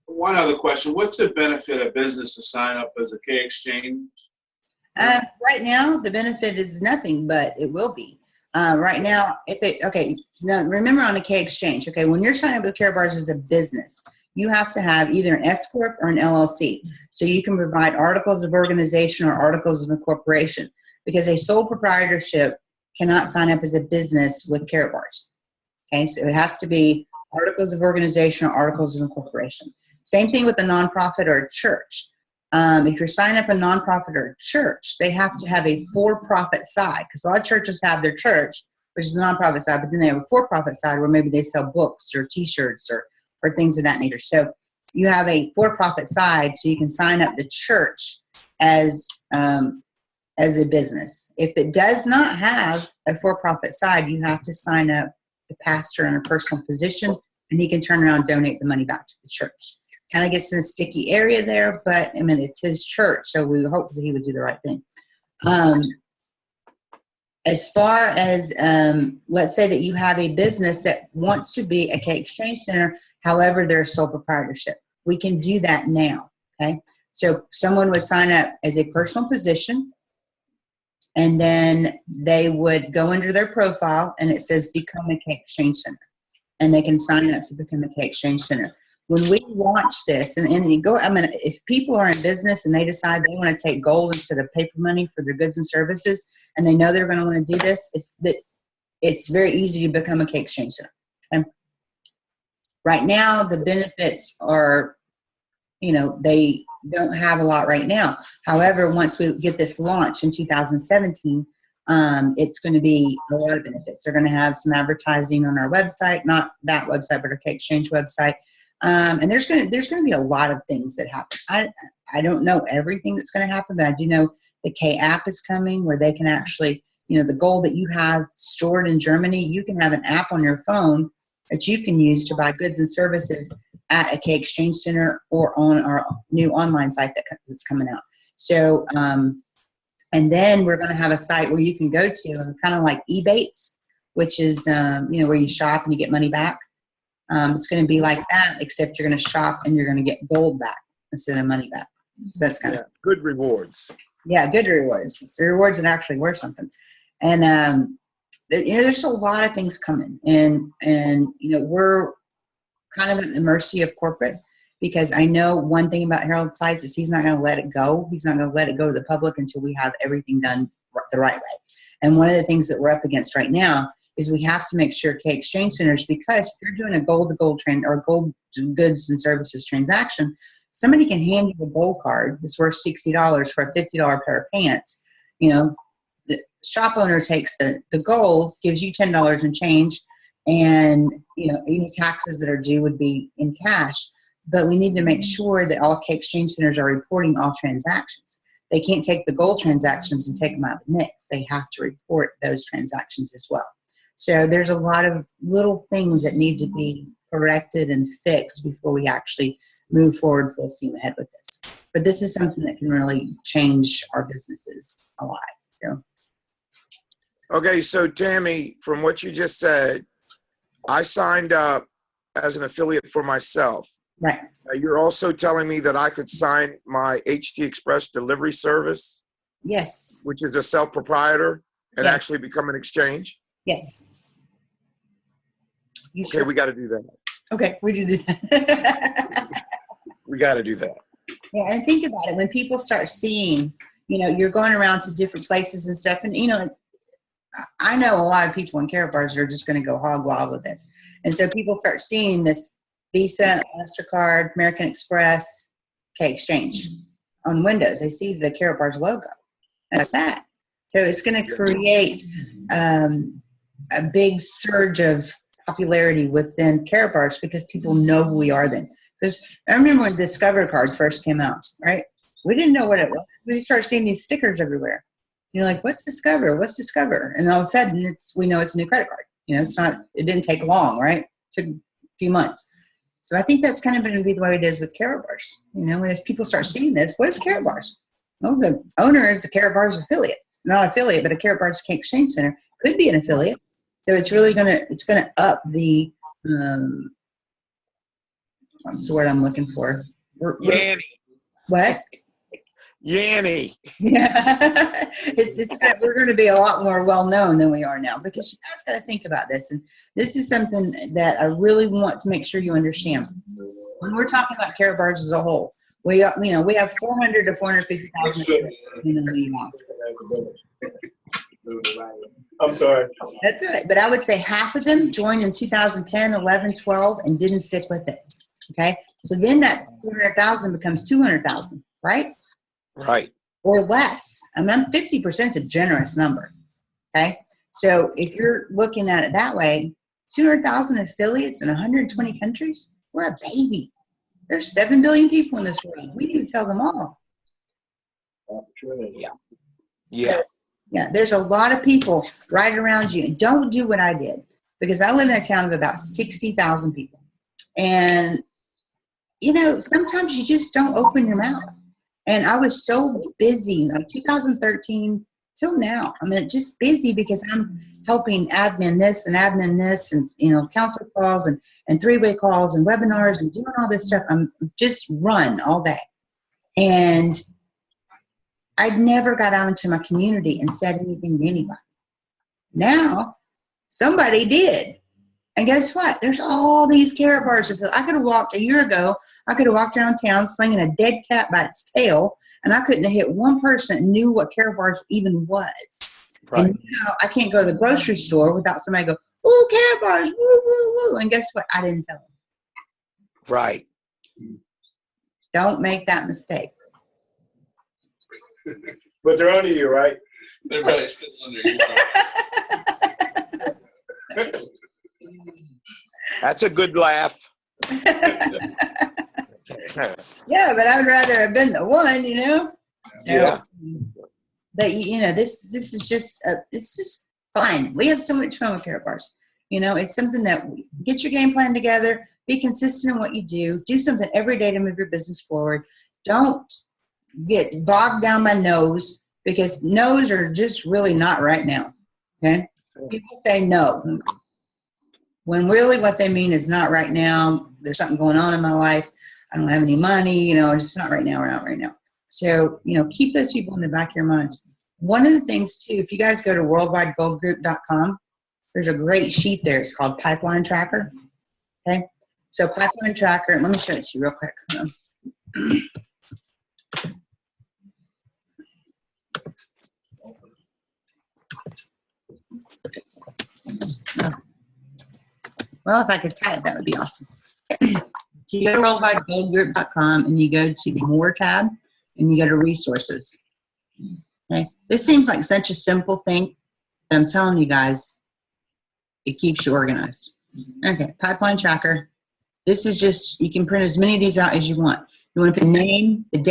One other question, what's the benefit of business to sign up as a K exchange? Right now, the benefit is nothing, but it will be. Right now, now remember on the K Exchange, okay, when you're signing up with Karatbars as a business, you have to have either an S Corp or an LLC. So you can provide articles of organization or articles of incorporation because a sole proprietorship cannot sign up as a business with Karatbars. Okay, so it has to be articles of organization or articles of incorporation. Same thing with a nonprofit or a church. If you're signing up a nonprofit or a church, they have to have a for-profit side because a lot of churches have their church, which is the nonprofit side, but then they have a for-profit side where maybe they sell books or T-shirts or things of that nature. So you have a for-profit side, so you can sign up the church as a business. If it does not have a for-profit side, you have to sign up the pastor in a personal position, and he can turn around and donate the money back to the church. Kind of gets in a sticky area there, but I mean, it's his church, so we hope that he would do the right thing. As far as, let's say that you have a business that wants to be a K Exchange Center, however, they're a sole proprietorship. We can do that now, okay? So someone would sign up as a personal position, and then they would go under their profile, and it says Become a K Exchange Center. And they can sign up to become a K Exchange Center. When we launch this, and you go, I mean, if people are in business and they decide they want to take gold instead of paper money for their goods and services, and they know they're going to want to do this, it's very easy to become a K Exchange Center. Okay? Right now, the benefits are, they don't have a lot right now. However, once we get this launched in 2017, it's going to be a lot of benefits. They're going to have some advertising on our website, not that website, but our K Exchange website. And there's going to be a lot of things that happen. I don't know everything that's going to happen, but I do know the K app is coming where they can actually, the gold that you have stored in Germany, you can have an app on your phone that you can use to buy goods and services at a K Exchange Center or on our new online site that's coming out. So, and then we're going to have a site where you can go to, kind of like Ebates, which is, where you shop and you get money back. It's going to be like that, except you're going to shop and you're going to get gold back instead of money back. So that's kind of good rewards. Yeah, good rewards. It's the rewards that actually worth something. And there's a lot of things coming, and we're kind of at the mercy of corporate, because I know one thing about Herald Sites is he's not going to let it go. He's not going to let it go to the public until we have everything done the right way. And one of the things that we're up against right now is we have to make sure K Exchange Centers, because if you're doing a gold-to-gold or gold goods and services transaction, somebody can hand you a gold card that's worth $60 for a $50 pair of pants. The shop owner takes the gold, gives you $10 and change, and any taxes that are due would be in cash. But we need to make sure that all K Exchange Centers are reporting all transactions. They can't take the gold transactions and take them out of the mix. They have to report those transactions as well. So there's a lot of little things that need to be corrected and fixed before we actually move forward full steam ahead with this. But this is something that can really change our businesses a lot. So. Okay, so Tammy, from what you just said, I signed up as an affiliate for myself. Right. You're also telling me that I could sign my HT Express delivery service, Yes. which is a self-proprietor, and Yes. actually become an exchange? Yes. You Okay, sure? we got to do that. Okay, we do that. We got to do that. Yeah, and think about it. When people start seeing, you're going around to different places and stuff, and, I know a lot of people in Karatbars are just going to go hog wild with this. And so people start seeing this Visa, MasterCard, American Express, K Exchange. on windows. They see the Karatbars logo. That's that. So it's going to create a big surge of popularity within Karatbars because people know who we are then. Because I remember when Discover Card first came out, right? We didn't know what it was. We started seeing these stickers everywhere. You're like, what's Discover? What's Discover? And all of a sudden, we know it's a new credit card. It didn't take long, right? It took a few months. So I think that's kind of going to be the way it is with Karatbars. As people start seeing this, what is Karatbars? Well, the owner is a Karatbars affiliate. Not affiliate, but a Karatbars Exchange Center. Could be an affiliate. So it's really it's gonna up the what's the word I'm looking for? Yanny. What? Yanny. Yeah, we're going to be a lot more well known than we are now because you guys got to think about this, and this is something that I really want to make sure you understand. When we're talking about Karatbars as a whole, we have 400 to 450,000 in the US. I'm sorry. That's right. But I would say half of them joined in 2010, 11, 12, and didn't stick with it. Okay. So then that 400,000 becomes 200,000, right? Right. Or less. 50% is a generous number. Okay. So if you're looking at it that way, 200,000 affiliates in 120 countries, we're a baby. There's 7 billion people in this world. We need to tell them all. Opportunity. Yeah. So, yeah, there's a lot of people right around you. And don't do what I did because I live in a town of about 60,000 people. And, sometimes you just don't open your mouth. And I was so busy, like 2013 till now. Just busy because I'm helping admin this and, council calls and three-way calls and webinars and doing all this stuff. I'm just run all day. And I never got out into my community and said anything to anybody. Now, somebody did. And guess what? There's all these Karatbars. I could have walked a year ago, I could have walked around town slinging a dead cat by its tail, and I couldn't have hit one person that knew what Karatbars even was. Right. And now I can't go to the grocery store without somebody go, ooh, Karatbars, woo, woo, woo. And guess what? I didn't tell them. Right. Don't make that mistake. But they're under you, right? They're probably still under you. That's a good laugh. Yeah, but I would rather have been the one, Yeah. But this is just it's just fun. We have so much fun with Karatbars. It's something that get your game plan together, be consistent in what you do something every day to move your business forward. Don't get bogged down by no's because no's are just really not right now. Okay, people say no when really what they mean is not right now. There's something going on in my life. I don't have any money. It's not right now. We're not right now. So keep those people in the back of your minds. One of the things too, if you guys go to worldwidegoldgroup.com, there's a great sheet there. It's called Pipeline Tracker. Okay, so Pipeline Tracker. Let me show it to you real quick. Well, if I could type, that would be awesome. So you go to worldwidegoldgroup.com and you go to the More tab and you go to Resources. Okay, this seems like such a simple thing, but I'm telling you guys, it keeps you organized. Okay, Pipeline Tracker. This is just, you can print as many of these out as you want. You want to put name, the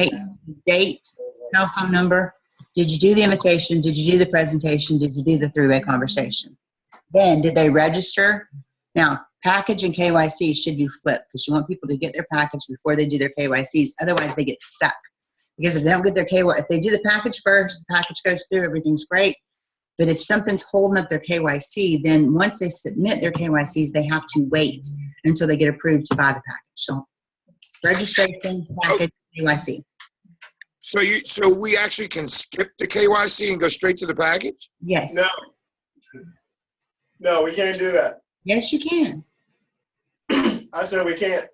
date, telephone number. Did you do the invitation? Did you do the presentation? Did you do the three-way conversation? Then, did they register? Now, package and KYC should be flipped because you want people to get their package before they do their KYCs. Otherwise, they get stuck. Because if they don't get their if they do the package first, the package goes through, everything's great. But if something's holding up their KYC, then once they submit their KYCs, they have to wait until they get approved to buy the package. So, registration, package, KYC. So we actually can skip the KYC and go straight to the package? Yes. No, we can't do that. Yes, you can. I said we can't.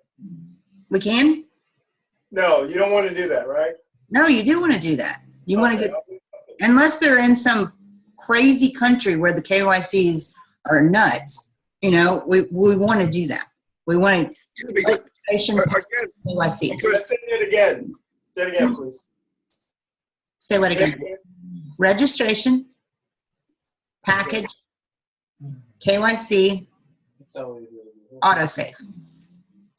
We can? No, you don't want to do that, right? No, you do want to do that. You want to get, unless they're in some crazy country where the KYCs are nuts, we want to do that. We want to, KYC. Say it again. Say it again, please. Say what again? Registration, package, KYC, autosave.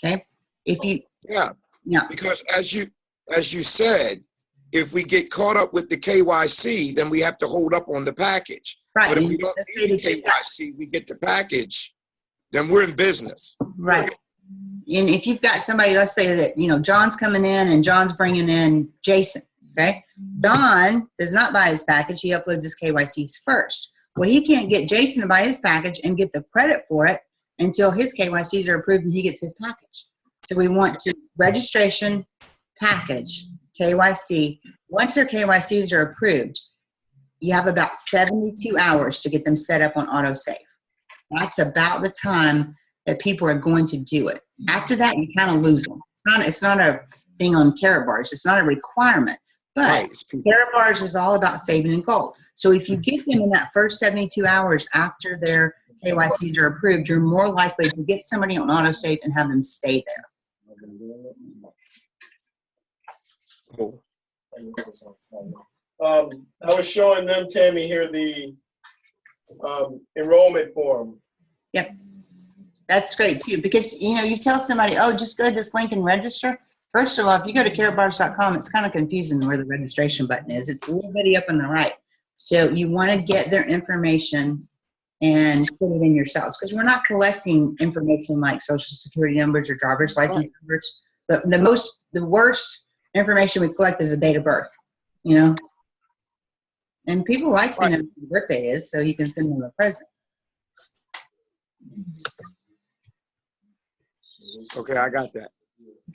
Okay? If you, Yeah, no, because as you said, if we get caught up with the KYC, then we have to hold up on the package. right. But if and we don't let's say need that you've got- KYC, we get the package, then we're in business. Right. And if you've got somebody, let's say that, you know, John's coming in and John's bringing in Jason, okay? Don does not buy his package. He uploads his KYCs first. Well, he can't get Jason to buy his package and get the credit for it until his KYCs are approved and he gets his package. So we want to registration, package, KYC. Once their KYCs are approved, you have about 72 hours to get them set up on autosave. That's about the time that people are going to do it. After that, you kind of lose them. It's not a thing on Karatbars. It's not a requirement. But Right. It's people. Karatbars is all about saving in gold. So if you get them in that first 72 hours after their KYCs are approved, you're more likely to get somebody on autosave and have them stay there. Cool. I was showing them, Tammy, here the enrollment form. That's great too, because you know, you tell somebody, oh, just go to this link and register. First of all, if you go to karatbars.com, it's kind of confusing where the registration button is. It's a little bitty up on the right. So you want to get their information and put it in yourselves, because we're not collecting information like social security numbers or driver's license numbers. The worst information we collect is a date of birth, you know. And people like to know what their birthday is, so you can send them a present. Okay, I got that.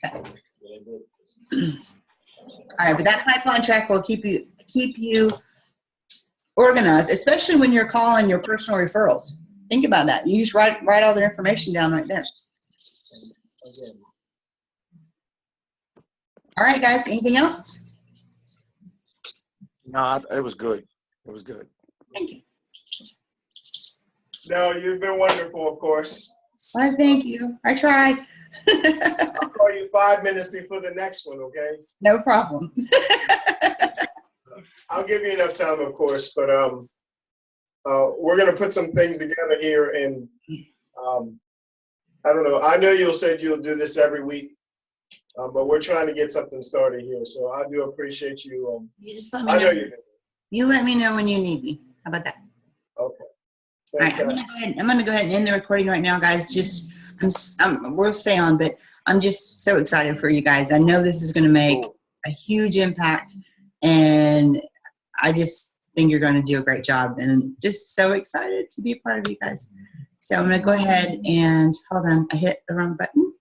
All right, but that pipeline track will keep you organized, especially when you're calling your personal referrals. Think about that. You just write all their information down right there. All right, guys. Anything else? No, it was good. It was good. Thank you. No, you've been wonderful, of course. Well, thank you. I tried. I'll call you 5 minutes before the next one, okay? No problem. I'll give you enough time, of course, but we're gonna put some things together here, and I don't know. I know you said you'll do this every week, but we're trying to get something started here. So I do appreciate you. You just let me I know. know you're busy. You let me know when you need me. How about that? Okay. All right, I'm gonna go ahead and end the recording right now, guys. We'll stay on, but I'm just so excited for you guys. I know this is gonna make a huge impact, and I just think you're gonna do a great job, and I'm just so excited to be a part of you guys. So I'm gonna go ahead and, hold on, I hit the wrong button.